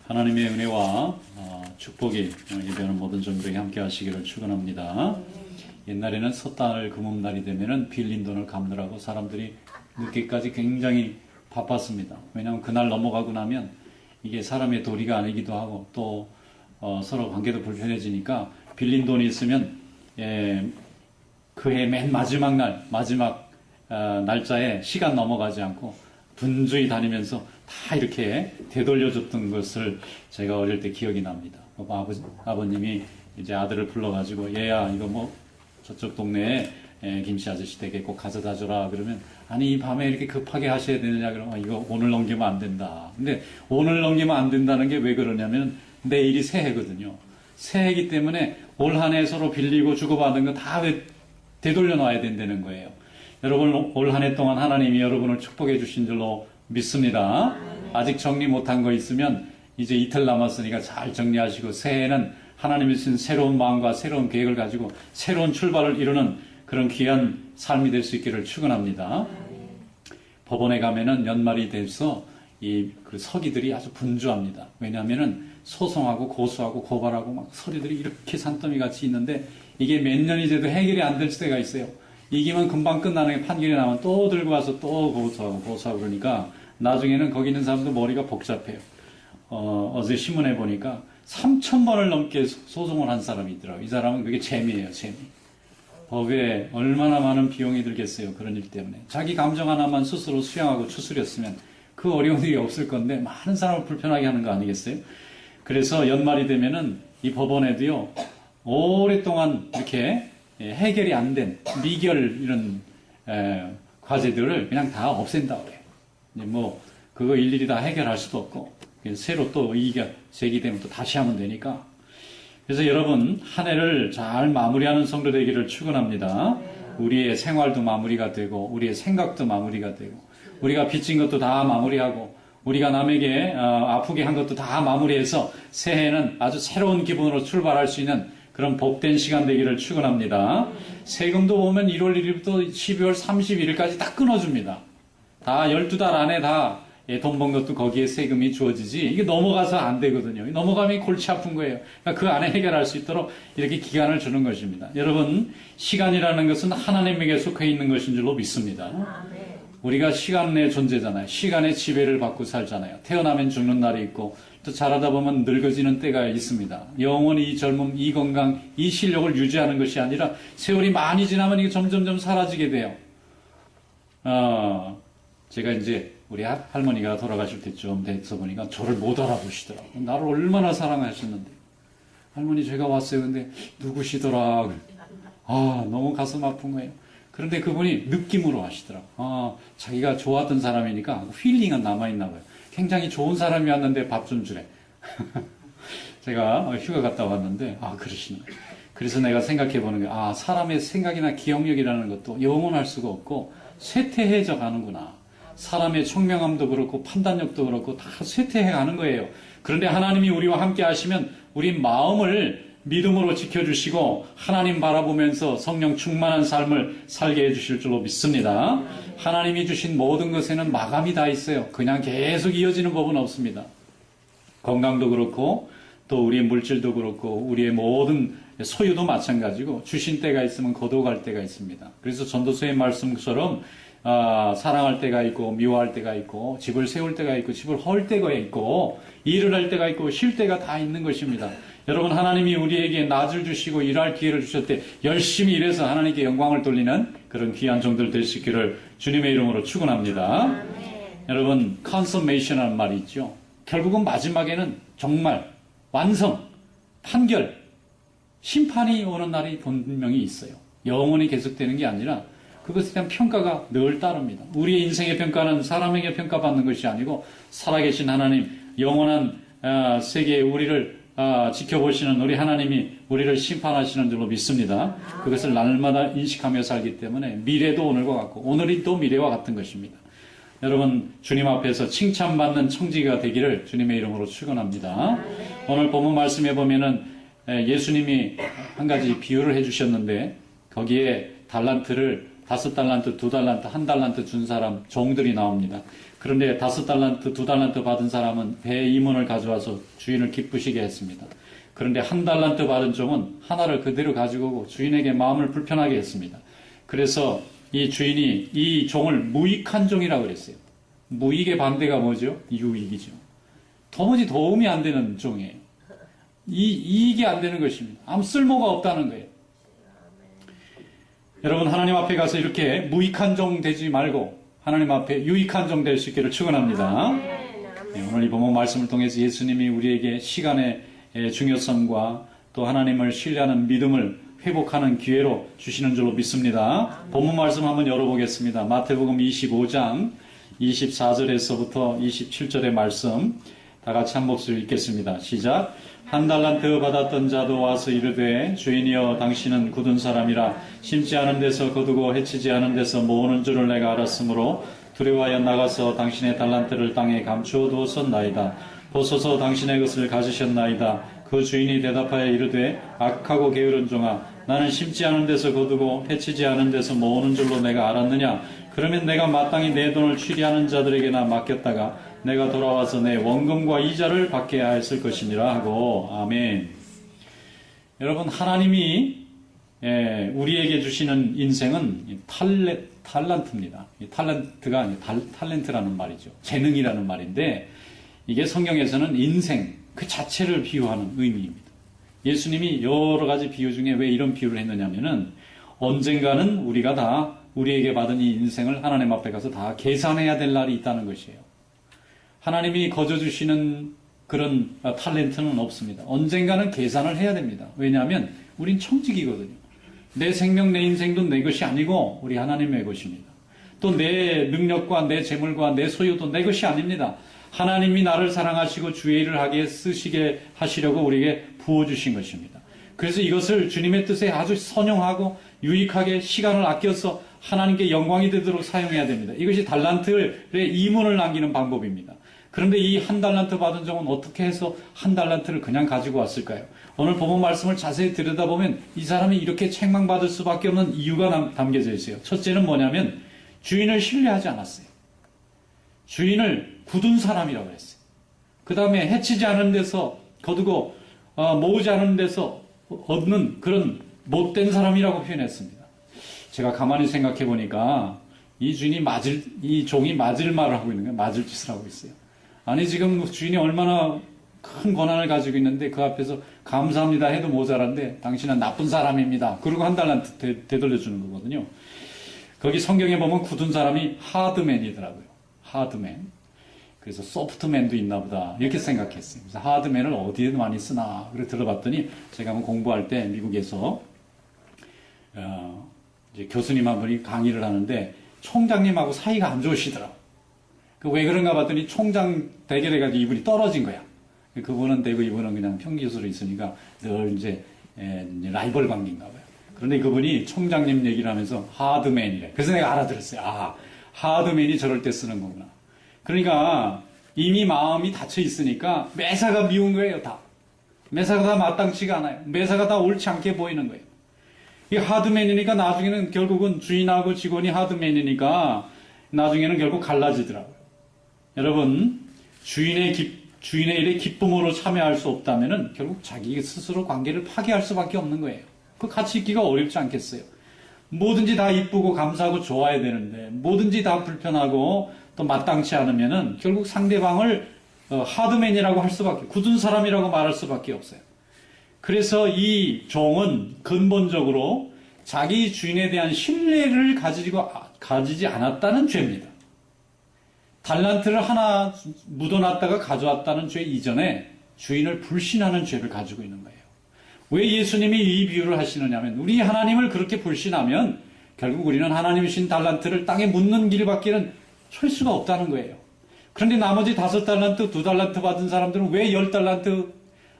하나님의 은혜와 축복이 예배하는 모든 종들에게 함께 하시기를 축원합니다. 옛날에는 섣달 금음날이 되면은 빌린 돈을 갚느라고 사람들이 늦게까지 굉장히 바빴습니다. 왜냐하면 그날 넘어가고 나면 이게 사람의 도리가 아니기도 하고 또 서로 관계도 불편해지니까 빌린 돈이 있으면 그해 맨 마지막 날, 마지막 날짜에 시간 넘어가지 않고 분주히 다니면서 다 이렇게 되돌려줬던 것을 제가 어릴 때 기억이 납니다. 아버님이 이제 아들을 불러가지고 얘야 이거 뭐 저쪽 동네에 김씨 아저씨 댁에 꼭 가져다 줘라 그러면 아니 이 밤에 이렇게 급하게 하셔야 되느냐 그러면 이거 오늘 넘기면 안 된다. 근데 오늘 넘기면 안 된다는 게 왜 그러냐면 내일이 새해거든요. 새해이기 때문에 올 한 해 서로 빌리고 주고받은 거 다 되돌려 놔야 된다는 거예요. 여러분 올 한 해 동안 하나님이 여러분을 축복해 주신 줄로 믿습니다. 아직 정리 못한 거 있으면 이제 이틀 남았으니까 잘 정리하시고 새해에는 하나님이 주신 새로운 마음과 새로운 계획을 가지고 새로운 출발을 이루는 그런 귀한 삶이 될 수 있기를 축원합니다. 법원에 가면은 연말이 돼서 그 서기들이 아주 분주합니다. 왜냐하면은 소송하고 고소하고 고발하고 막 서류들이 이렇게 산더미 같이 있는데 이게 몇 년이 돼도 해결이 안 될 때가 있어요. 이기면 금방 끝나는 게 판결이 나면 또 들고 와서 또 고소하고 그러니까 나중에는 거기 있는 사람도 머리가 복잡해요. 어제 신문에 보니까 3,000번을 넘게 소송을 한 사람이 있더라고요. 이 사람은 그게 재미예요, 재미. 법에 얼마나 많은 비용이 들겠어요, 그런 일 때문에. 자기 감정 하나만 스스로 수양하고 추스렸으면 그 어려운 일이 없을 건데 많은 사람을 불편하게 하는 거 아니겠어요? 그래서 연말이 되면은 이 법원에도요, 오랫동안 이렇게 해결이 안 된 미결 이런 과제들을 그냥 다 없앤다고 그래요. 뭐 그거 일일이 다 해결할 수도 없고 새로 또 이의가 제기되면 또 다시 하면 되니까. 그래서 여러분 한 해를 잘 마무리하는 성도 되기를 축원합니다. 우리의 생활도 마무리가 되고 우리의 생각도 마무리가 되고 우리가 빚진 것도 다 마무리하고 우리가 남에게 아프게 한 것도 다 마무리해서 새해에는 아주 새로운 기분으로 출발할 수 있는 그런 복된 시간 되기를 축원합니다. 세금도 보면 1월 1일부터 12월 31일까지 다 끊어줍니다. 다 12달 안에 다 돈 번 것도 거기에 세금이 주어지지 이게 넘어가서 안 되거든요. 넘어가면 골치 아픈 거예요. 그러니까 그 안에 해결할 수 있도록 이렇게 기간을 주는 것입니다. 여러분 시간이라는 것은 하나님에게 속해 있는 것인 줄로 믿습니다. 우리가 시간 내 존재잖아요. 시간의 지배를 받고 살잖아요. 태어나면 죽는 날이 있고 또 자라다 보면 늙어지는 때가 있습니다. 영원히 이 젊음, 이 건강, 이 실력을 유지하는 것이 아니라 세월이 많이 지나면 이게 점점점 사라지게 돼요. 제가 이제 우리 할머니가 돌아가실 때쯤 돼서 보니까 저를 못 알아보시더라고요. 나를 얼마나 사랑하셨는데. 할머니 제가 왔어요. 근데 누구시더라. 너무 가슴 아픈 거예요. 그런데 그분이 느낌으로 하시더라고요. 자기가 좋았던 사람이니까 힐링은 남아있나 봐요. 굉장히 좋은 사람이 왔는데 밥 좀 주래. 제가 휴가 갔다 왔는데 그러시는 거예요. 그래서 내가 생각해 보는 게 사람의 생각이나 기억력이라는 것도 영원할 수가 없고 쇠퇴해져 가는구나. 사람의 총명함도 그렇고 판단력도 그렇고 다 쇠퇴해 가는 거예요. 그런데 하나님이 우리와 함께 하시면 우리 마음을 믿음으로 지켜주시고 하나님 바라보면서 성령 충만한 삶을 살게 해주실 줄로 믿습니다. 하나님이 주신 모든 것에는 마감이 다 있어요. 그냥 계속 이어지는 법은 없습니다. 건강도 그렇고 또 우리의 물질도 그렇고 우리의 모든 소유도 마찬가지고 주신 때가 있으면 거둬갈 때가 있습니다. 그래서 전도서의 말씀처럼 사랑할 때가 있고 미워할 때가 있고 집을 세울 때가 있고 집을 헐 때가 있고 일을 할 때가 있고 쉴 때가 다 있는 것입니다. 여러분 하나님이 우리에게 낮을 주시고 일할 기회를 주셨대 열심히 일해서 하나님께 영광을 돌리는 그런 귀한 종들 될 수 있기를 주님의 이름으로 축원합니다. 여러분 컨서메이션이라는 말이 있죠. 결국은 마지막에는 정말 완성, 판결, 심판이 오는 날이 분명히 있어요. 영원히 계속되는 게 아니라 그것에 대한 평가가 늘 따릅니다. 우리의 인생의 평가는 사람에게 평가받는 것이 아니고 살아계신 하나님, 영원한 세계에 우리를 지켜보시는 우리 하나님이 우리를 심판하시는 줄로 믿습니다. 그것을 날마다 인식하며 살기 때문에 미래도 오늘과 같고 오늘이 또 미래와 같은 것입니다. 여러분 주님 앞에서 칭찬받는 청지기가 되기를 주님의 이름으로 축원합니다. 오늘 본문 말씀에 보면은 예수님이 한 가지 비유를 해주셨는데 거기에 달란트를 5달란트, 2달란트, 1달란트 준 사람 종들이 나옵니다. 그런데 5달란트, 2달란트 받은 사람은 배의 이문을 가져와서 주인을 기쁘시게 했습니다. 그런데 1달란트 받은 종은 하나를 그대로 가지고 오고 주인에게 마음을 불편하게 했습니다. 그래서 이 주인이 이 종을 무익한 종이라고 그랬어요. 무익의 반대가 뭐죠? 유익이죠. 도무지 도움이 안 되는 종이에요. 이익이 안 되는 것입니다. 아무 쓸모가 없다는 거예요. 여러분, 하나님 앞에 가서 이렇게 무익한 종 되지 말고 하나님 앞에 유익한 종 될 수 있기를 축원합니다. 네, 오늘 이 본문 말씀을 통해서 예수님이 우리에게 시간의 중요성과 또 하나님을 신뢰하는 믿음을 회복하는 기회로 주시는 줄로 믿습니다. 본문 말씀 한번 열어보겠습니다. 마태복음 25장 24절에서부터 27절의 말씀 다 같이 한 목소리 읽겠습니다. 시작. 1달란트 받았던 자도 와서 이르되 주인이여 당신은 굳은 사람이라 심지 않은 데서 거두고 해치지 않은 데서 모으는 줄을 내가 알았으므로 두려워하여 나가서 당신의 달란트를 땅에 감추어 두었었나이다. 보소서 당신의 것을 가지셨나이다. 그 주인이 대답하여 이르되 악하고 게으른 종아 나는 심지 않은 데서 거두고 해치지 않은 데서 모으는 줄로 내가 알았느냐. 그러면 내가 마땅히 내 돈을 취리하는 자들에게나 맡겼다가 내가 돌아와서 내 원금과 이자를 받게 하였을 것이니라 하고. 아멘. 여러분, 하나님이 우리에게 주시는 인생은 탈란트입니다. 탈란트가 아니고 탤런트라는 말이죠. 재능이라는 말인데 이게 성경에서는 인생 그 자체를 비유하는 의미입니다. 예수님이 여러 가지 비유 중에 왜 이런 비유를 했느냐면은 언젠가는 우리가 다 우리에게 받은 이 인생을 하나님 앞에 가서 다 계산해야 될 날이 있다는 것이에요. 하나님이 거저주시는 그런 탤런트는 없습니다. 언젠가는 계산을 해야 됩니다. 왜냐하면 우린 청직이거든요. 내 생명, 내 인생도 내 것이 아니고 우리 하나님의 것입니다. 또 내 능력과 내 재물과 내 소유도 내 것이 아닙니다. 하나님이 나를 사랑하시고 주의 일을 하게 쓰시게 하시려고 우리에게 부어주신 것입니다. 그래서 이것을 주님의 뜻에 아주 선용하고 유익하게 시간을 아껴서 하나님께 영광이 되도록 사용해야 됩니다. 이것이 달란트의 이문을 남기는 방법입니다. 그런데 이 1달란트 받은 종은 어떻게 해서 1달란트를 그냥 가지고 왔을까요? 오늘 본문 말씀을 자세히 들여다보면 이 사람이 이렇게 책망받을 수밖에 없는 이유가 담겨져 있어요. 첫째는 뭐냐면 주인을 신뢰하지 않았어요. 주인을 굳은 사람이라고 그랬어요. 그 다음에 해치지 않은 데서 거두고 모으지 않은 데서 얻는 그런 못된 사람이라고 표현했습니다. 제가 가만히 생각해 보니까 이 종이 맞을 말을 하고 있는 거예요. 맞을 짓을 하고 있어요. 아니, 지금 주인이 얼마나 큰 권한을 가지고 있는데 그 앞에서 감사합니다 해도 모자란데 당신은 나쁜 사람입니다. 그리고 1달란트 되돌려주는 거거든요. 거기 성경에 보면 굳은 사람이 하드맨이더라고요. 하드맨. 그래서 소프트맨도 있나 보다 이렇게 생각했어요. 그래서 하드맨을 어디에 많이 쓰나 그래 들어봤더니 제가 한번 공부할 때 미국에서 이제 교수님 한 분이 강의를 하는데 총장님하고 사이가 안 좋으시더라고요. 왜 그런가 봤더니 총장 대결해가지고 이분이 떨어진 거야. 그분은 되고 이분은 그냥 평교수로 있으니까 늘 이제 라이벌 관계인가 봐요. 그런데 그분이 총장님 얘기를 하면서 하드맨이래. 그래서 내가 알아들었어요. 아, 하드맨이 저럴 때 쓰는 거구나. 그러니까 이미 마음이 닫혀 있으니까 매사가 미운 거예요, 다. 매사가 다 마땅치가 않아요. 매사가 다 옳지 않게 보이는 거예요. 이 하드맨이니까 나중에는 결국은 주인하고 직원이 하드맨이니까 나중에는 결국 갈라지더라고요. 여러분, 주인의 일에 기쁨으로 참여할 수 없다면은 결국 자기 스스로 관계를 파괴할 수밖에 없는 거예요. 그 같이 있기가 어렵지 않겠어요? 뭐든지 다 이쁘고 감사하고 좋아야 되는데 뭐든지 다 불편하고 또 마땅치 않으면은 결국 상대방을 하드맨이라고 할 수밖에, 굳은 사람이라고 말할 수밖에 없어요. 그래서 이 종은 근본적으로 자기 주인에 대한 신뢰를 가지지 않았다는 죄입니다. 달란트를 하나 묻어놨다가 가져왔다는 죄 이전에 주인을 불신하는 죄를 가지고 있는 거예요. 왜 예수님이 이 비유를 하시느냐면 우리 하나님을 그렇게 불신하면 결국 우리는 하나님이 주신 달란트를 땅에 묻는 길밖에는 설 수가 없다는 거예요. 그런데 나머지 5달란트, 2달란트 받은 사람들은 왜 10달란트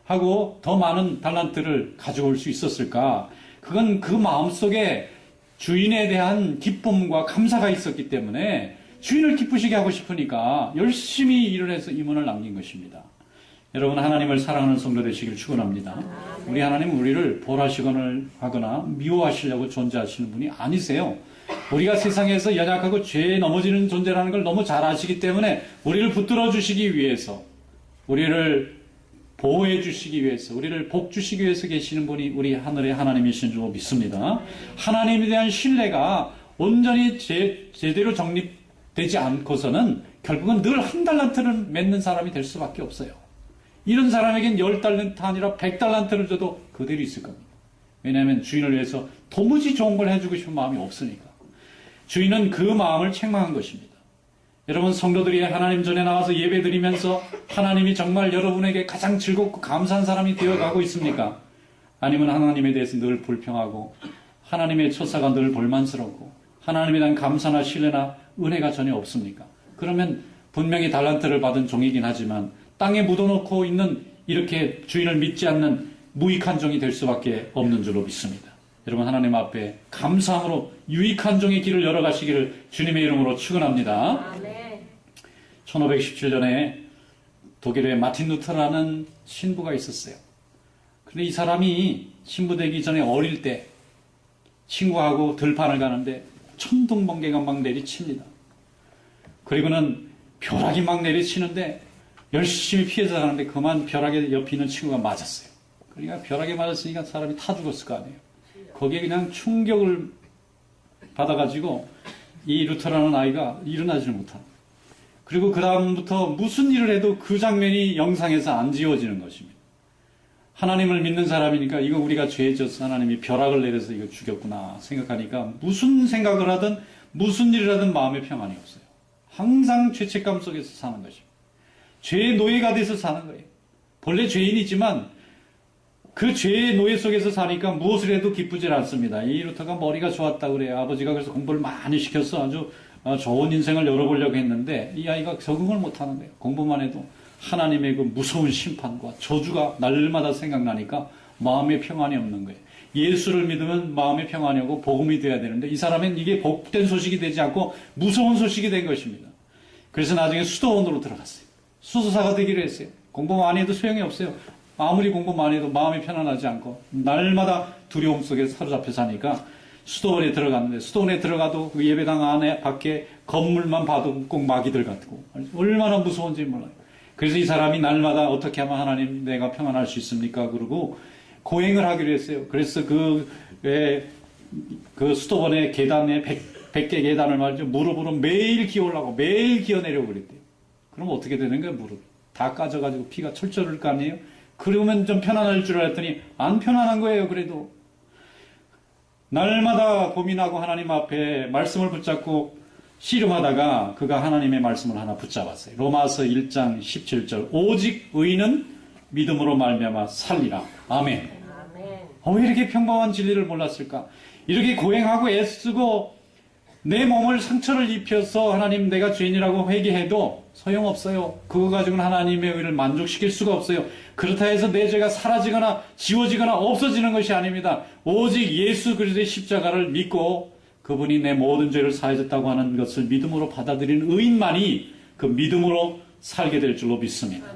하고 더 많은 달란트를 가져올 수 있었을까? 그건 그 마음속에 주인에 대한 기쁨과 감사가 있었기 때문에 주인을 기쁘시게 하고 싶으니까 열심히 일을 해서 이문을 남긴 것입니다. 여러분, 하나님을 사랑하는 성도 되시길 축원합니다. 우리 하나님은 우리를 벌하시거나 미워하시려고 존재하시는 분이 아니세요. 우리가 세상에서 연약하고 죄에 넘어지는 존재라는 걸 너무 잘 아시기 때문에 우리를 붙들어 주시기 위해서, 우리를 보호해 주시기 위해서, 우리를 복 주시기 위해서 계시는 분이 우리 하늘의 하나님이신 줄 믿습니다. 하나님에 대한 신뢰가 온전히 제대로 정립되지 않고서는 결국은 늘 한 달란트를 맺는 사람이 될 수밖에 없어요. 이런 사람에겐 10달란트 아니라 100달란트를 줘도 그대로 있을 겁니다. 왜냐하면 주인을 위해서 도무지 좋은 걸 해주고 싶은 마음이 없으니까. 주인은 그 마음을 책망한 것입니다. 여러분, 성도들이 하나님 전에 나와서 예배 드리면서 하나님이 정말 여러분에게 가장 즐겁고 감사한 사람이 되어가고 있습니까? 아니면 하나님에 대해서 늘 불평하고 하나님의 처사가 늘 볼만스럽고 하나님에 대한 감사나 신뢰나 은혜가 전혀 없습니까? 그러면 분명히 달란트를 받은 종이긴 하지만 땅에 묻어놓고 있는 이렇게 주인을 믿지 않는 무익한 종이 될 수밖에 없는 줄로 믿습니다. 여러분, 하나님 앞에 감사함으로 유익한 종의 길을 열어가시기를 주님의 이름으로 축원합니다. 1517년에 독일의 마틴 루터라는 신부가 있었어요. 그런데 이 사람이 신부되기 전에 어릴 때 친구하고 들판을 가는데 천둥번개가 막 내리칩니다. 그리고는 벼락이 막 내리치는데 열심히 피해서 가는데 그만 벼락에 옆에 있는 친구가 맞았어요. 그러니까 벼락에 맞았으니까 사람이 타 죽었을 거 아니에요. 거기에 그냥 충격을 받아가지고 이 루터라는 아이가 일어나지를 못합니다. 그리고 그 다음부터 무슨 일을 해도 그 장면이 영상에서 안 지워지는 것입니다. 하나님을 믿는 사람이니까 이거 우리가 죄져서 하나님이 벼락을 내려서 이거 죽였구나 생각하니까 무슨 생각을 하든 무슨 일을 하든 마음에 평안이 없어요. 항상 죄책감 속에서 사는 것입니다. 죄의 노예가 돼서 사는 거예요. 본래 죄인이지만 그 죄의 노예 속에서 사니까 무엇을 해도 기쁘질 않습니다. 이 루터가 머리가 좋았다고 그래요. 아버지가 그래서 공부를 많이 시켜서 아주 좋은 인생을 열어보려고 했는데 이 아이가 적응을 못하는 거예요. 공부만 해도 하나님의 그 무서운 심판과 저주가 날마다 생각나니까 마음에 평안이 없는 거예요. 예수를 믿으면 마음에 평안이 오고 복음이 돼야 되는데 이 사람은 이게 복된 소식이 되지 않고 무서운 소식이 된 것입니다. 그래서 나중에 수도원으로 들어갔어요. 수도사가 되기로 했어요. 공부 많이 해도 소용이 없어요. 아무리 공부 많이 해도 마음이 편안하지 않고 날마다 두려움 속에 사로잡혀 사니까 수도원에 들어갔는데 수도원에 들어가도 그 예배당 안에 밖에 건물만 봐도 꼭 마귀들 같고 얼마나 무서운지 몰라요. 그래서 이 사람이 날마다 어떻게 하면 하나님 내가 평안할 수 있습니까? 그러고 고행을 하기로 했어요. 그래서 그 수도원의 계단에 100개 계단을 말이죠. 무릎으로 매일 기어올라고 매일 기어내려고 그랬대요. 그럼 어떻게 되는 거예요? 무릎 다 까져가지고 피가 철철 흘 거 아니에요? 그러면 좀 편안할 줄 알았더니 안 편안한 거예요. 그래도 날마다 고민하고 하나님 앞에 말씀을 붙잡고 씨름하다가 그가 하나님의 말씀을 하나 붙잡았어요. 로마서 1장 17절 오직 의인은 믿음으로 말미암아 살리라. 아멘. 왜 이렇게 평범한 진리를 몰랐을까? 이렇게 고행하고 애쓰고 내 몸을 상처를 입혀서 하나님 내가 죄인이라고 회개해도 소용없어요. 그거 가지고는 하나님의 의를 만족시킬 수가 없어요. 그렇다 해서 내 죄가 사라지거나 지워지거나 없어지는 것이 아닙니다. 오직 예수 그리스도의 십자가를 믿고 그분이 내 모든 죄를 사해줬다고 하는 것을 믿음으로 받아들이는 의인만이 그 믿음으로 살게 될 줄로 믿습니다.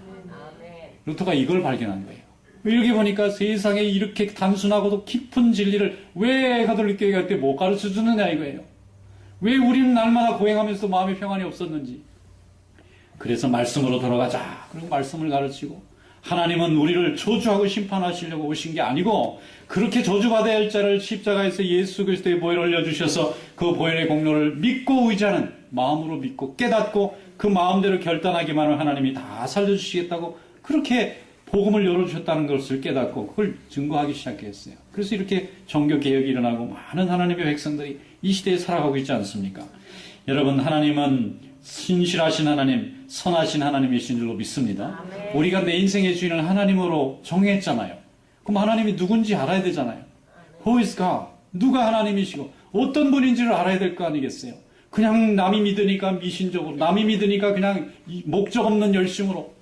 루터가 이걸 발견한 거예요. 이렇게 보니까 세상에 이렇게 단순하고도 깊은 진리를 왜 가톨릭 교회가 그때 못 가르쳐 주느냐 이거예요. 왜 우리는 날마다 고행하면서 마음의 평안이 없었는지. 그래서 말씀으로 돌아가자. 그리고 말씀을 가르치고 하나님은 우리를 저주하고 심판하시려고 오신 게 아니고 그렇게 저주받아야 할 자를 십자가에서 예수 그리스도의 보혈을 흘려주셔서 그 보혈의 공로를 믿고 의지하는 마음으로 믿고 깨닫고 그 마음대로 결단하기만 하면 하나님이 다 살려주시겠다고 그렇게 복음을 열어주셨다는 것을 깨닫고 그걸 증거하기 시작했어요. 그래서 이렇게 종교개혁이 일어나고 많은 하나님의 백성들이 이 시대에 살아가고 있지 않습니까? 여러분, 하나님은 신실하신 하나님, 선하신 하나님이신 줄로 믿습니다. 아멘. 우리가 내 인생의 주인을 하나님으로 정했잖아요. 그럼 하나님이 누군지 알아야 되잖아요. Who is God? 누가 하나님이시고 어떤 분인지를 알아야 될 거 아니겠어요? 그냥 남이 믿으니까 미신적으로, 남이 믿으니까 그냥 목적 없는 열심으로.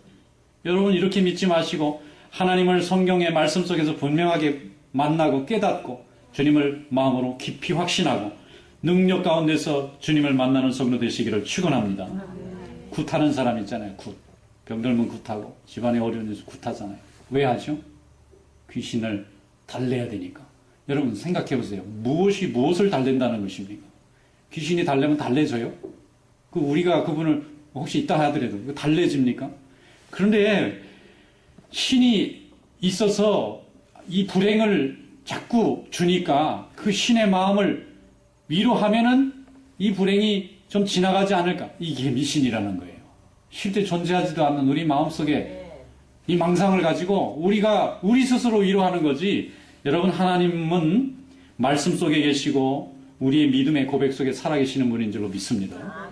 여러분, 이렇게 믿지 마시고 하나님을 성경의 말씀 속에서 분명하게 만나고 깨닫고 주님을 마음으로 깊이 확신하고 능력 가운데서 주님을 만나는 성도 되시기를 축원합니다. 굿하는 사람 있잖아요. 굿. 병들면 굿하고 집안에 어려운 데서 굿하잖아요. 왜 하죠? 귀신을 달래야 되니까. 여러분 생각해 보세요. 무엇이 무엇을 달랜다는 것입니까? 귀신이 달래면 달래져요? 우리가 그분을 혹시 있다 하더라도 달래집니까? 그런데 신이 있어서 이 불행을 자꾸 주니까 그 신의 마음을 위로하면은 이 불행이 좀 지나가지 않을까? 이게 미신이라는 거예요. 실제 존재하지도 않는 우리 마음속에 이 망상을 가지고 우리가 우리 스스로 위로하는 거지. 여러분, 하나님은 말씀 속에 계시고 우리의 믿음의 고백 속에 살아계시는 분인 줄로 믿습니다.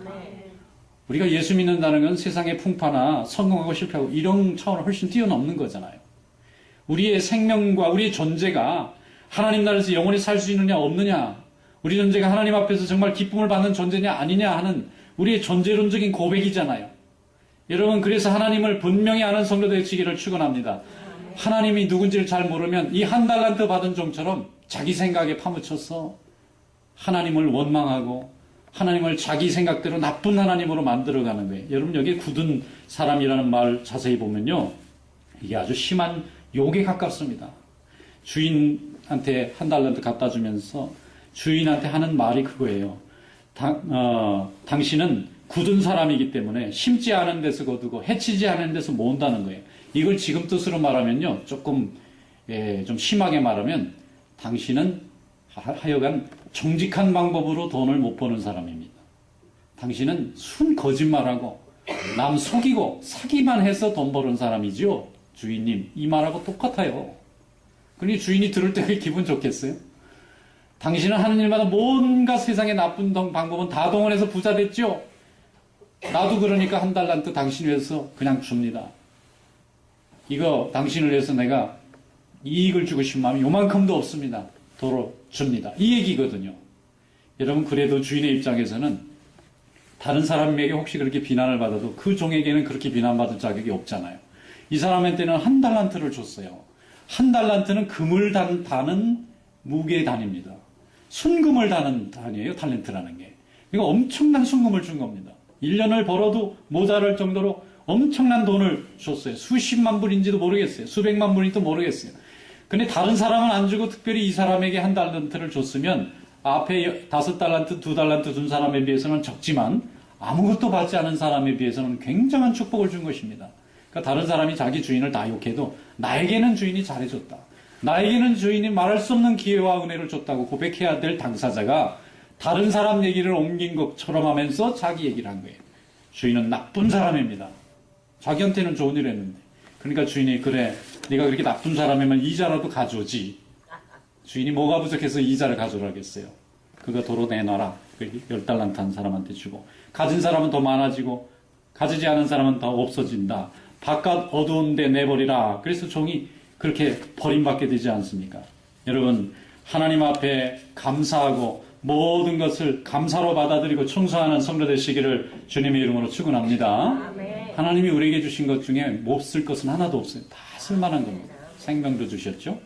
우리가 예수 믿는다는 건 세상의 풍파나 성공하고 실패하고 이런 차원을 훨씬 뛰어넘는 거잖아요. 우리의 생명과 우리의 존재가 하나님 나라에서 영원히 살 수 있느냐 없느냐, 우리 존재가 하나님 앞에서 정말 기쁨을 받는 존재냐 아니냐 하는 우리의 존재론적인 고백이잖아요. 여러분, 그래서 하나님을 분명히 아는 성도 되시기를 축원합니다. 하나님이 누군지를 잘 모르면 이 한 달란트 받은 종처럼 자기 생각에 파묻혀서 하나님을 원망하고 하나님을 자기 생각대로 나쁜 하나님으로 만들어가는 거예요. 여러분, 여기에 굳은 사람이라는 말 자세히 보면요, 이게 아주 심한 욕에 가깝습니다. 주인한테 한 달란트 갖다 주면서 주인한테 하는 말이 그거예요. 당신은 굳은 사람이기 때문에 심지 않은 데서 거두고 해치지 않은 데서 모은다는 거예요. 이걸 지금 뜻으로 말하면요, 조금 좀 심하게 말하면 당신은 하여간 정직한 방법으로 돈을 못 버는 사람입니다. 당신은 순 거짓말하고 남 속이고 사기만 해서 돈 버는 사람이죠. 주인님, 이 말하고 똑같아요. 그러니 주인이 들을 때 왜 기분 좋겠어요? 당신은 하는 일마다 뭔가 세상의 나쁜 방법은 다 동원해서 부자 됐죠? 나도 그러니까 한 달란트 당신 위해서 그냥 줍니다. 이거 당신을 위해서 내가 이익을 주고 싶은 마음이 요만큼도 없습니다. 도로 줍니다. 이 얘기거든요. 여러분, 그래도 주인의 입장에서는 다른 사람에게 혹시 그렇게 비난을 받아도 그 종에게는 그렇게 비난받을 자격이 없잖아요. 이 사람한테는 한 달란트를 줬어요. 한 달란트는 금을 다는 무게 단위입니다. 순금을 다는 단위예요, 달란트라는 게. 이거 엄청난 순금을 준 겁니다. 1년을 벌어도 모자랄 정도로 엄청난 돈을 줬어요. 수십만 불인지도 모르겠어요. 수백만 불인지도 모르겠어요. 근데 다른 사람은 안 주고 특별히 이 사람에게 한 달란트를 줬으면 앞에 5달란트, 2달란트 준 사람에 비해서는 적지만 아무것도 받지 않은 사람에 비해서는 굉장한 축복을 준 것입니다. 그러니까 다른 사람이 자기 주인을 다 욕해도 나에게는 주인이 잘해줬다, 나에게는 주인이 말할 수 없는 기회와 은혜를 줬다고 고백해야 될 당사자가 다른 사람 얘기를 옮긴 것처럼 하면서 자기 얘기를 한 거예요. 주인은 나쁜 사람입니다. 자기한테는 좋은 일을 했는데. 그러니까 주인이, 그래, 네가 그렇게 나쁜 사람이면 이자라도 가져오지. 주인이 뭐가 부족해서 이자를 가져오라겠어요. 그거 도로 내놔라. 10달란트 한 사람한테 주고, 가진 사람은 더 많아지고 가지지 않은 사람은 더 없어진다. 바깥 어두운 데 내버리라. 그래서 종이 그렇게 버림받게 되지 않습니까? 여러분, 하나님 앞에 감사하고 모든 것을 감사로 받아들이고 청소하는 성도 되시기를 주님의 이름으로 축원합니다. 하나님이 우리에게 주신 것 중에 못 쓸 것은 하나도 없어요. 다 쓸만한 겁니다. 생명도 주셨죠.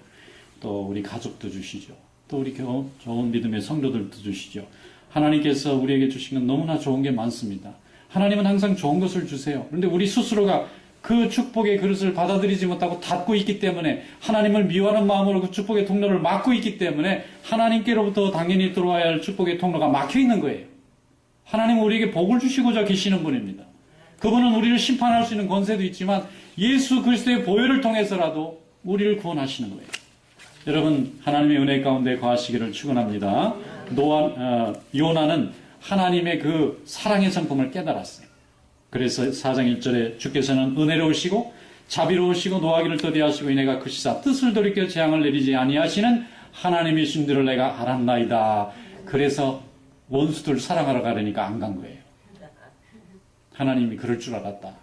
또 우리 가족도 주시죠. 또 우리 좋은 믿음의 성도들도 주시죠. 하나님께서 우리에게 주신 건 너무나 좋은 게 많습니다. 하나님은 항상 좋은 것을 주세요. 그런데 우리 스스로가 그 축복의 그릇을 받아들이지 못하고 닫고 있기 때문에, 하나님을 미워하는 마음으로 그 축복의 통로를 막고 있기 때문에 하나님께로부터 당연히 들어와야 할 축복의 통로가 막혀 있는 거예요. 하나님은 우리에게 복을 주시고자 계시는 분입니다. 그분은 우리를 심판할 수 있는 권세도 있지만 예수 그리스도의 보혈을 통해서라도 우리를 구원하시는 거예요. 여러분, 하나님의 은혜 가운데 거하시기를 축원합니다. 요나는 하나님의 그 사랑의 성품을 깨달았어요. 그래서 4장 1절에 주께서는 은혜로우시고 자비로우시고 노하기를 더디하시고 이내가 크시사 뜻을 돌이켜 재앙을 내리지 아니하시는 하나님이신 줄을 내가 알았나이다. 그래서 원수들 사랑하러 가려니까 안 간 거예요. 하나님이 그럴 줄 알았다.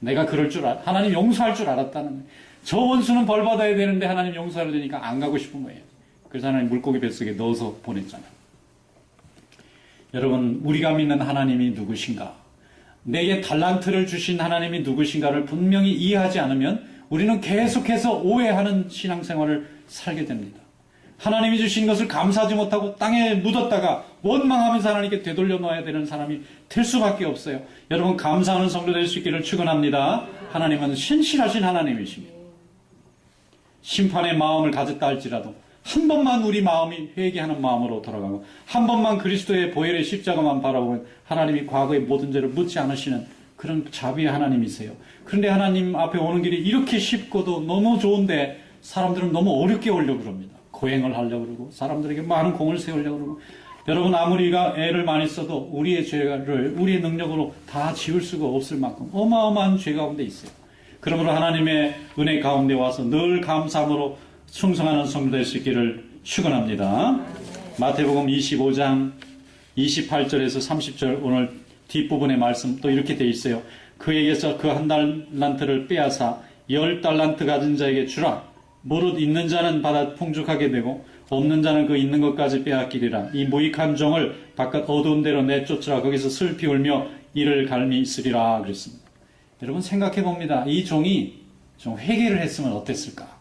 내가 그럴 줄 하나님 용서할 줄 알았다는 거예요. 저 원수는 벌 받아야 되는데 하나님 용서하려 되니까 안 가고 싶은 거예요. 그래서 하나님 물고기 뱃속에 넣어서 보냈잖아요. 여러분, 우리가 믿는 하나님이 누구신가? 내게 달란트를 주신 하나님이 누구신가를 분명히 이해하지 않으면 우리는 계속해서 오해하는 신앙생활을 살게 됩니다. 하나님이 주신 것을 감사하지 못하고 땅에 묻었다가 원망하면서 하나님께 되돌려 놓아야 되는 사람이 될 수밖에 없어요. 여러분, 감사하는 성도 될 수 있기를 축원합니다. 하나님은 신실하신 하나님이십니다. 심판의 마음을 가졌다 할지라도 한 번만 우리 마음이 회개하는 마음으로 돌아가고 한 번만 그리스도의 보혈의 십자가만 바라보면 하나님이 과거의 모든 죄를 묻지 않으시는 그런 자비의 하나님이세요. 그런데 하나님 앞에 오는 길이 이렇게 쉽고도 너무 좋은데 사람들은 너무 어렵게 오려고 그럽니다. 고행을 하려고 그러고 사람들에게 많은 공을 세우려고 그러고 여러분 아무리가 애를 많이 써도 우리의 죄를 우리의 능력으로 다 지울 수가 없을 만큼 어마어마한 죄 가운데 있어요. 그러므로 하나님의 은혜 가운데 와서 늘 감사함으로 충성하는 성도 될 수 있기를 축원합니다. 마태복음 25장 28절에서 30절 오늘 뒷부분의 말씀 또 이렇게 되어 있어요. 그에게서 그 한 달란트를 빼앗아 10달란트 가진 자에게 주라. 무릇 있는 자는 받아 풍족하게 되고 없는 자는 그 있는 것까지 빼앗기리라. 이 무익한 종을 바깥 어두운 데로 내쫓으라. 거기서 슬피 울며 이를 갈미 있으리라 그랬습니다. 여러분 생각해 봅니다. 이 종이 좀 회개를 했으면 어땠을까?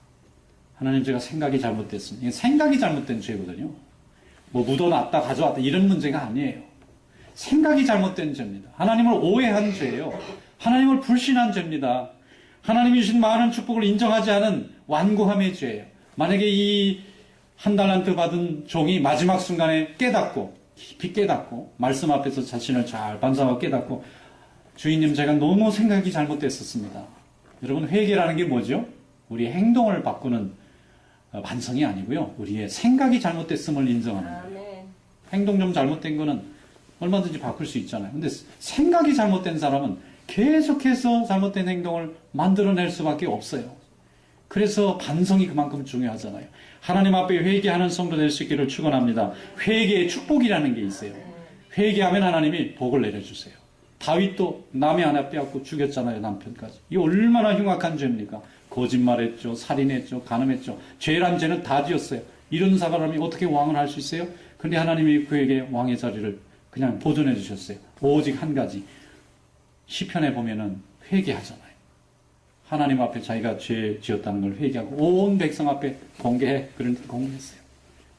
하나님 제가 생각이 잘못됐습니다. 이게 생각이 잘못된 죄거든요. 뭐 묻어놨다 가져왔다 이런 문제가 아니에요. 생각이 잘못된 죄입니다. 하나님을 오해한 죄예요. 하나님을 불신한 죄입니다. 하나님이 주신 많은 축복을 인정하지 않은 완고함의 죄예요. 만약에 이 한 달란트 받은 종이 마지막 순간에 깨닫고 깊이 깨닫고 말씀 앞에서 자신을 잘 반성하고 깨닫고 주인님 제가 너무 생각이 잘못됐었습니다. 여러분 회개라는 게 뭐죠? 우리의 행동을 바꾸는 반성이 아니고요. 우리의 생각이 잘못됐음을 인정하는 거예요. 행동 좀 잘못된 거는 얼마든지 바꿀 수 있잖아요. 근데 생각이 잘못된 사람은 계속해서 잘못된 행동을 만들어낼 수밖에 없어요. 그래서 반성이 그만큼 중요하잖아요. 하나님 앞에 회개하는 성도 될 수 있기를 축원합니다. 회개의 축복이라는 게 있어요. 회개하면 하나님이 복을 내려주세요. 다윗도 남의 하나 빼앗고 죽였잖아요. 남편까지. 이게 얼마나 흉악한 죄입니까? 거짓말했죠. 살인했죠. 간음했죠. 죄란 죄는 다 지었어요. 이런 사람이 어떻게 왕을 할 수 있어요? 그런데 하나님이 그에게 왕의 자리를 그냥 보존해 주셨어요. 오직 한 가지. 시편에 보면은 회개하잖아요. 하나님 앞에 자기가 죄 지었다는 걸 회개하고 온 백성 앞에 공개해. 그런 공개했어요.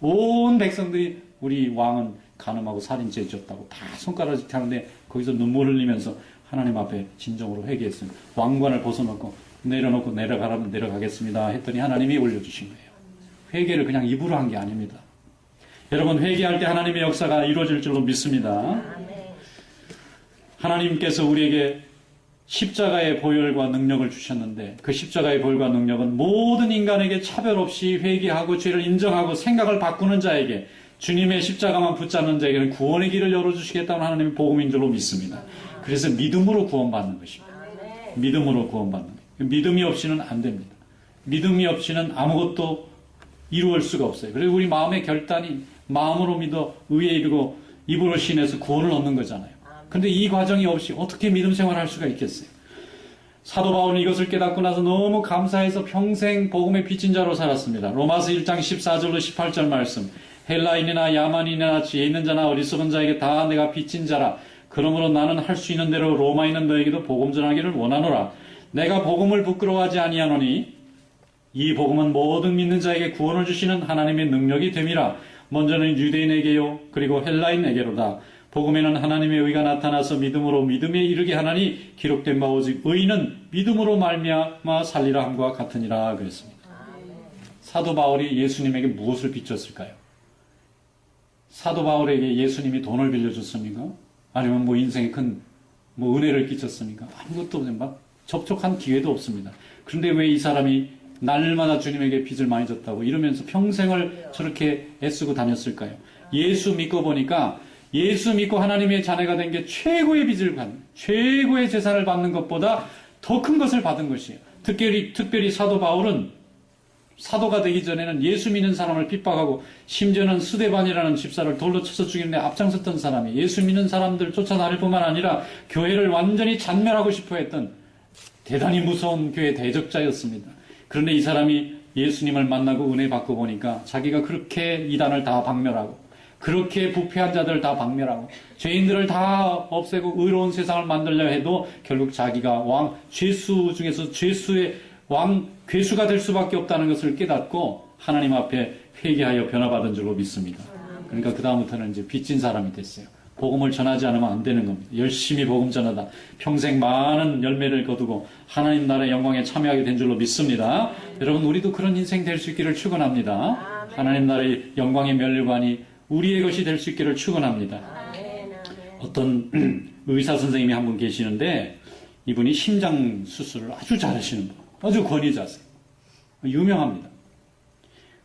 온 백성들이 우리 왕은 간음하고 살인죄 지었다고 다 손가락질 하는데 거기서 눈물 흘리면서 하나님 앞에 진정으로 회개했어요. 왕관을 벗어놓고 내려놓고 내려가라면 내려가겠습니다 했더니 하나님이 올려주신 거예요. 회개를 그냥 입으로 한 게 아닙니다. 여러분 회개할 때 하나님의 역사가 이루어질 줄로 믿습니다. 하나님께서 우리에게 십자가의 보혈과 능력을 주셨는데 그 십자가의 보혈과 능력은 모든 인간에게 차별 없이 회개하고 죄를 인정하고 생각을 바꾸는 자에게 주님의 십자가만 붙잡는 자에게는 구원의 길을 열어주시겠다는 하나님의 복음인 줄로 믿습니다. 그래서 믿음으로 구원받는 것입니다. 믿음으로 구원받는 거예요. 믿음이 없이는 안 됩니다. 믿음이 없이는 아무것도 이루어질 수가 없어요. 그래서 우리 마음의 결단이 마음으로 믿어 의에 이르고 입으로 신해서 구원을 얻는 거잖아요. 그런데 이 과정이 없이 어떻게 믿음 생활을 할 수가 있겠어요? 사도 바울은 이것을 깨닫고 나서 너무 감사해서 평생 복음의 빚진 자로 살았습니다. 로마서 1장 14절로 18절 말씀. 헬라인이나 야만인이나 지혜 있는 자나 어리석은 자에게 다 내가 빚진 자라. 그러므로 나는 할 수 있는 대로 로마에 있는 너에게도 복음 전하기를 원하노라. 내가 복음을 부끄러워하지 아니하노니 이 복음은 모든 믿는 자에게 구원을 주시는 하나님의 능력이 됨이라. 먼저는 유대인에게요 그리고 헬라인에게로다. 복음에는 하나님의 의가 나타나서 믿음으로 믿음에 이르게 하나니 기록된 바 오직 의인은 믿음으로 말미암아 살리라 함과 같으니라 그랬습니다. 사도 바울이 예수님에게 무엇을 빚졌을까요? 사도 바울에게 예수님이 돈을 빌려줬습니까? 아니면 뭐 인생에 큰 뭐 은혜를 끼쳤습니까? 아무것도 없는 막 접촉한 기회도 없습니다. 그런데 왜 이 사람이 날마다 주님에게 빚을 많이 졌다고 이러면서 평생을 저렇게 애쓰고 다녔을까요? 예수 믿고 보니까 예수 믿고 하나님의 자녀가 된 게 최고의 빚을 받는, 최고의 재산을 받는 것보다 더 큰 것을 받은 것이에요. 특별히 사도 바울은 사도가 되기 전에는 예수 믿는 사람을 핍박하고 심지어는 스데반이라는 집사를 돌로 쳐서 죽이는데 앞장섰던 사람이 예수 믿는 사람들 쫓아다닐 뿐만 아니라 교회를 완전히 잔멸하고 싶어 했던 대단히 무서운 교회 대적자였습니다. 그런데 이 사람이 예수님을 만나고 은혜 받고 보니까 자기가 그렇게 이단을 다 박멸하고 그렇게 부패한 자들을 다 박멸하고 죄인들을 다 없애고 의로운 세상을 만들려 해도 결국 자기가 죄수 중에서 죄수의 괴수가 될 수밖에 없다는 것을 깨닫고 하나님 앞에 회개하여 변화받은 줄로 믿습니다. 그러니까 그 다음부터는 이제 빚진 사람이 됐어요. 복음을 전하지 않으면 안 되는 겁니다. 열심히 복음 전하다 평생 많은 열매를 거두고 하나님 나라의 영광에 참여하게 된 줄로 믿습니다. 여러분, 우리도 그런 인생 될 수 있기를 축원합니다. 하나님 나라의 영광의 면류관이 우리의 것이 될 수 있기를 축원합니다. 어떤 의사 선생님이 한 분 계시는데, 이분이 심장 수술을 아주 잘하시는 분, 아주 권위자세요. 유명합니다.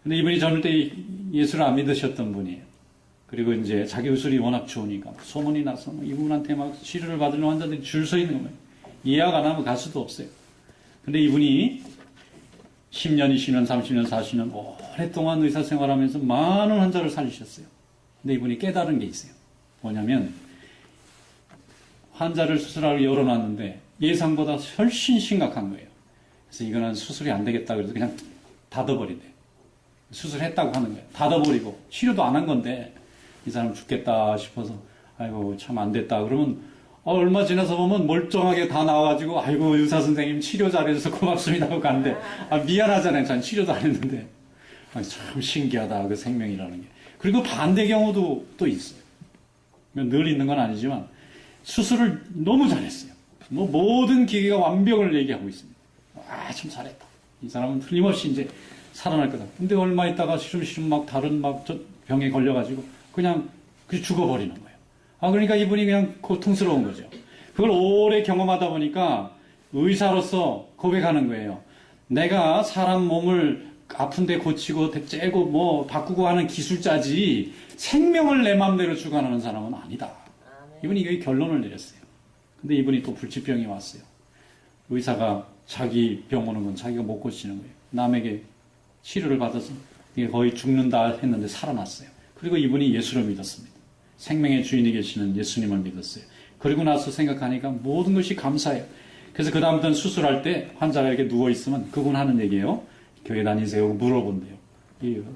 근데 이분이 젊을 때 예수를 안 믿으셨던 분이에요. 그리고 이제 자기 의술이 워낙 좋으니까 소문이 나서 이분한테 막 치료를 받으려는 환자들이 줄 서 있는 거예요. 예약 안 하면 갈 수도 없어요. 근데 이분이 10년, 20년, 30년, 40년 오랫동안 의사 생활하면서 많은 환자를 살리셨어요. 근데 이분이 깨달은 게 있어요. 뭐냐면, 환자를 수술하러 열어놨는데 예상보다 훨씬 심각한 거예요. 그래서 이거는 수술이 안 되겠다 그래서 그냥 닫아버린대. 수술했다고 하는 거예요. 닫아버리고 치료도 안 한 건데 이 사람 죽겠다 싶어서 아이고 참 안 됐다 그러면 얼마 지나서 보면 멀쩡하게 다 나와가지고 아이고 의사 선생님 치료 잘해줘서 고맙습니다 하고 가는데 미안하잖아요. 전 치료도 안 했는데. 참 신기하다 그 생명이라는 게. 그리고 반대 경우도 또 있어요. 늘 있는 건 아니지만 수술을 너무 잘했어요. 모든 기계가 완벽을 얘기하고 있습니다. 참 잘했다. 이 사람은 틀림없이 이제 살아날 거다. 근데 얼마 있다가 시름시름 막 다른 병에 걸려가지고 그냥 죽어버리는 거예요. 그러니까 이분이 그냥 고통스러운 거죠. 그걸 오래 경험하다 보니까 의사로서 고백하는 거예요. 내가 사람 몸을 아픈데 고치고 째고 바꾸고 하는 기술자지 생명을 내 마음대로 주관하는 사람은 아니다. 이분이 이게 결론을 내렸어요. 근데 이분이 또 불치병이 왔어요. 의사가 자기 병 오는 건 자기가 못 고치는 거예요. 남에게 치료를 받아서 이게 거의 죽는다 했는데 살아났어요. 그리고 이분이 예수를 믿었습니다. 생명의 주인이 계시는 예수님을 믿었어요. 그리고 나서 생각하니까 모든 것이 감사해요. 그래서 그 다음부터는 수술할 때 환자가 이렇게 누워있으면 그분 하는 얘기예요. 교회 다니세요? 물어본대요.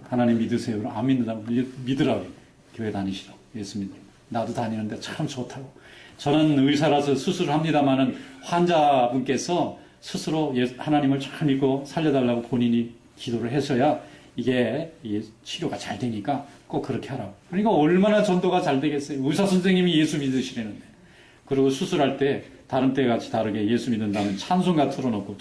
하나님 믿으세요? 안 믿는다면 믿으라고요. 교회 다니시라고. 예수 믿으라고. 나도 다니는데 참 좋다고. 저는 의사라서 수술을 합니다마는 환자분께서 스스로 하나님을 잘 믿고 살려달라고 본인이 기도를 해서야 이게 치료가 잘 되니까 꼭 그렇게 하라고. 그러니까 얼마나 전도가 잘 되겠어요. 의사 선생님이 예수 믿으시려는데. 그리고 수술할 때 다른 때 같이 다르게 예수 믿는다면 찬송가 틀어놓고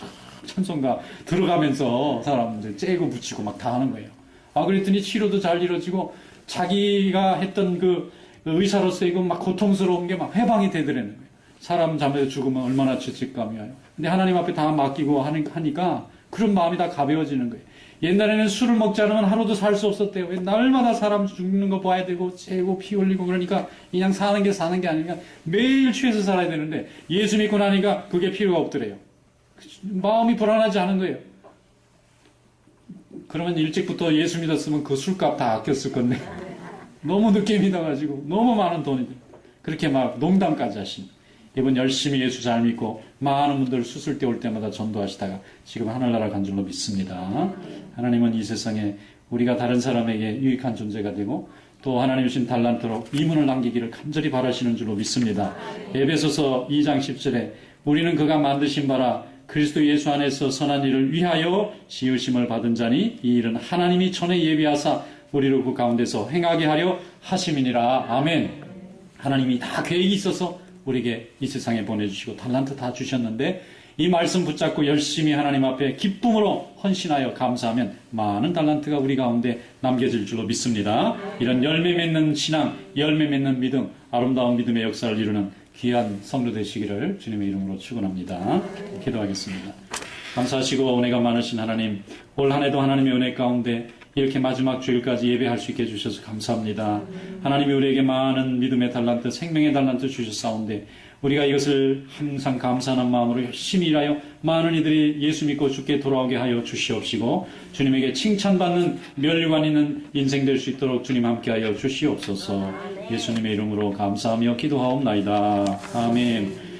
찬송가 들어가면서 사람들 째고 붙이고 막 다 하는 거예요. 그랬더니 치료도 잘 이루어지고 자기가 했던 그 의사로서 이거 막 고통스러운 게 막 해방이 되더라는 거예요. 사람 잠에서 죽으면 얼마나 죄책감이 와요. 근데 하나님 앞에 다 맡기고 하니까 그런 마음이 다 가벼워지는 거예요. 옛날에는 술을 먹지 않으면 하루도 살 수 없었대요. 날마다 사람 죽는 거 봐야 되고 째고 피 흘리고 그러니까 그냥 사는 게 아니라 매일 취해서 살아야 되는데 예수 믿고 나니까 그게 필요가 없더래요. 마음이 불안하지 않은 거예요. 그러면 일찍부터 예수 믿었으면 그 술값 다 아꼈을 건데 너무 늦게 믿어가지고 너무 많은 돈이 들어요. 그렇게 막 농담까지 하십니다. 이분 열심히 예수 잘 믿고 많은 분들 수술 때 올 때마다 전도하시다가 지금 하늘나라 간 줄로 믿습니다. 하나님은 이 세상에 우리가 다른 사람에게 유익한 존재가 되고 또 하나님 주신 달란트로 이문을 남기기를 간절히 바라시는 줄로 믿습니다. 에베소서 2장 10절에 우리는 그가 만드신 바라 그리스도 예수 안에서 선한 일을 위하여 지으심을 받은 자니 이 일은 하나님이 전에 예비하사 우리를 그 가운데서 행하게 하려 하심이니라. 아멘. 하나님이 다 계획이 있어서 우리에게 이 세상에 보내주시고 달란트 다 주셨는데 이 말씀 붙잡고 열심히 하나님 앞에 기쁨으로 헌신하여 감사하면 많은 달란트가 우리 가운데 남겨질 줄로 믿습니다. 이런 열매 맺는 신앙, 열매 맺는 믿음, 아름다운 믿음의 역사를 이루는 귀한 성도 되시기를 주님의 이름으로 축원합니다. 기도하겠습니다. 감사하시고 은혜가 많으신 하나님, 올 한 해도 하나님의 은혜 가운데 이렇게 마지막 주일까지 예배할 수 있게 해주셔서 감사합니다. 하나님이 우리에게 많은 믿음의 달란트, 생명의 달란트 주셨사온데 우리가 이것을 항상 감사하는 마음으로 열심히 일하여 많은 이들이 예수 믿고 주께 돌아오게 하여 주시옵시고 주님에게 칭찬받는 면류관 있는 인생 될 수 있도록 주님 함께하여 주시옵소서. 예수님의 이름으로 감사하며 기도하옵나이다. 아멘.